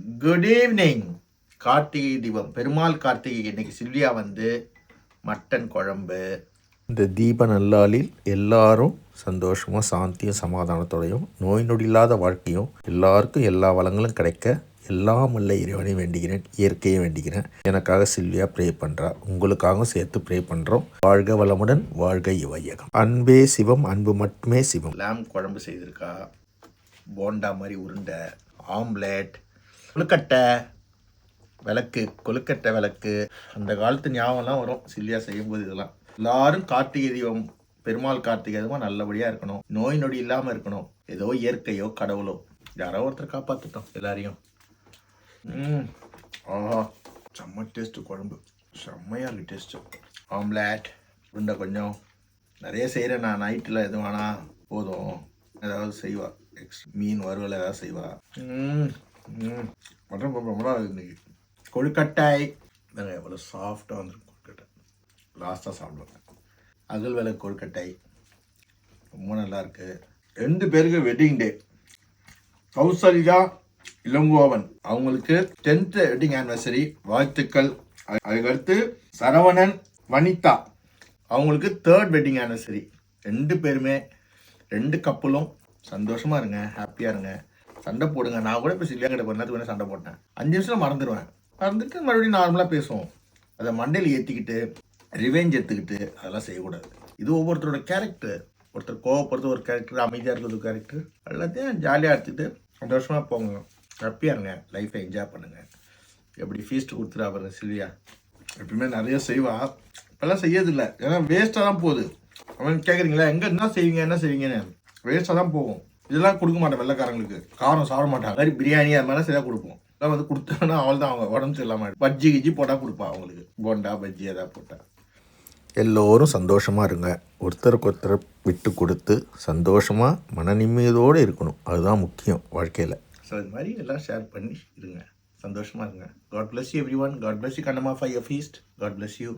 Good evening. Karthigai Deepam, Perumal Karthigai. இன்னைக்கு Sylvia வந்து mutton குழம்பு. இந்த தீப நல்லாளில் எல்லாரும் சந்தோஷமாக சாந்தியும் சமாதானத்தோடையும் நோய் நொடி இல்லாத வாழ்க்கையும் எல்லாருக்கும் எல்லா வளங்களும் கிடைக்க எல்லாம் வல்ல இறைவனை வேண்டிக்கிறேன், இயற்கையை வேண்டிக்கிறேன். எனக்காக சில்வியா ப்ரே பண்ணுறா, உங்களுக்காகவும் சேர்த்து ப்ரே பண்ணுறோம். வாழ்க வளமுடன், வாழ்க இவையகம். அன்பே சிவம், அன்பு மட்டுமே சிவம். லேம் குழம்பு செய்திருக்கா, போண்டா மாதிரி உருண்டை, ஆம்லேட், கொழுக்கட்டை விளக்கு, கொழுக்கட்டை விளக்கு. அந்த காலத்து ஞாபகம்லாம் வரும் சில்வியா செய்யும்போது. இதெல்லாம் எல்லாரும் கார்த்திகை தீபம், பெருமாள் கார்த்திகை தீபம் நல்லபடியாக இருக்கணும், நோய் நொடி இல்லாமல் இருக்கணும். ஏதோ இயற்கையோ கடவுளோ யாரோ ஒருத்தர் காப்பாற்றிட்டோம் எல்லாரையும். ஆஹா, செம்ம டேஸ்ட்டு குழம்பு, செம்மையாக இருக்குது டேஸ்ட்டு. ஆம்லேட் உருண்டை கொஞ்சம் நிறைய செய்கிறேன் நான். நைட்டில் எதுவும் வேணாம், போதும் ஏதாவது செய்வா, மீன் வறுவல் ஏதாவது செய்வா. மட்டன் குழம்பு இன்னைக்கு. கொழுக்கட்டை எவ்வளோ சாஃப்டாக வந்துருக்கு கொழுக்கட்டை, லாஸ்ட்டாக சாப்பிடுவேன். அகல் விலை கொழுக்கட்டை ரொம்ப நல்லாயிருக்கு. 2 பேருக்கு வெட்டிங் டே. கௌசல்யா இளங்கோவன் அவங்களுக்கு 10th வெட்டிங் ஆனிவர்சரி, வாழ்த்துக்கள். அதுக்கடுத்து சரவணன் வனிதா அவங்களுக்கு 3rd வெட்டிங் ஆனிவர்சரி. 2 பேருமே 2 கப்பலும் சந்தோஷமாக இருங்க, ஹாப்பியாக இருங்க. சண்டை போடுங்க. நான் கூட இப்போ சில்வியா கிட்ட கொஞ்ச நேரத்துக்கு வேணால் சண்டை போட்டேன். 5 நிமிஷம் மறந்துட்டு மறுபடியும் நார்மலாக பேசுவோம். அதை மண்டையில் ஏற்றிக்கிட்டு ரிவெஞ்ச் எடுத்துக்கிட்டு அதெல்லாம் செய்யக்கூடாது. இது ஒவ்வொருத்தரோட கேரக்டர். ஒருத்தர் கோவப்படுறது ஒரு கேரக்டர், அமைதியாக இருக்கிறது ஒரு கேரக்டர். எல்லாத்தையும் ஜாலியாக எடுத்துக்கிட்டு சந்தோஷமாக போங்க, ஹாப்பியாக இருங்க, லைஃப்பை என்ஜாய் பண்ணுங்கள். எப்படி ஃபீஸ்ட் கொடுத்துட்டு பாருங்க சில்வியா. எப்பயுமே நிறைய செய்வா, இப்போல்லாம் செய்யறதில்லை, ஏன்னா வேஸ்ட்டாக தான் போகுது. அவன் கேட்குறீங்களா எங்கே என்ன செய்வீங்கன்னு, வேஸ்ட்டாக தான் போகும். இதெல்லாம் கொடுக்க மாட்டேன் வெள்ளைக்காரங்களுக்கு, காரம் சாப்பிட மாட்டாங்க. மாதிரி பிரியாணி அது மாதிரிலாம் சரியாக கொடுப்போம். எல்லாம் வந்து கொடுத்தாங்கன்னா அவள் தான் அவங்க உடம்பு இல்லாமல் பஜ்ஜி கிஜ்ஜி போட்டால் கொடுப்பா அவங்களுக்கு, போண்டா பஜ்ஜி எதாவது போட்டால். எல்லோரும் சந்தோஷமாக இருங்க, ஒருத்தருக்கு ஒருத்தர் விட்டு கொடுத்து சந்தோஷமாக மன நிம்மதியோடு இருக்கணும். அதுதான் முக்கியம் வாழ்க்கையில். ஸோ இது மாதிரி எல்லாம் ஷேர் பண்ணி இருங்க, சந்தோஷமாக இருங்க. God bless you everyone. God bless you Kannamma for your feast. God bless you.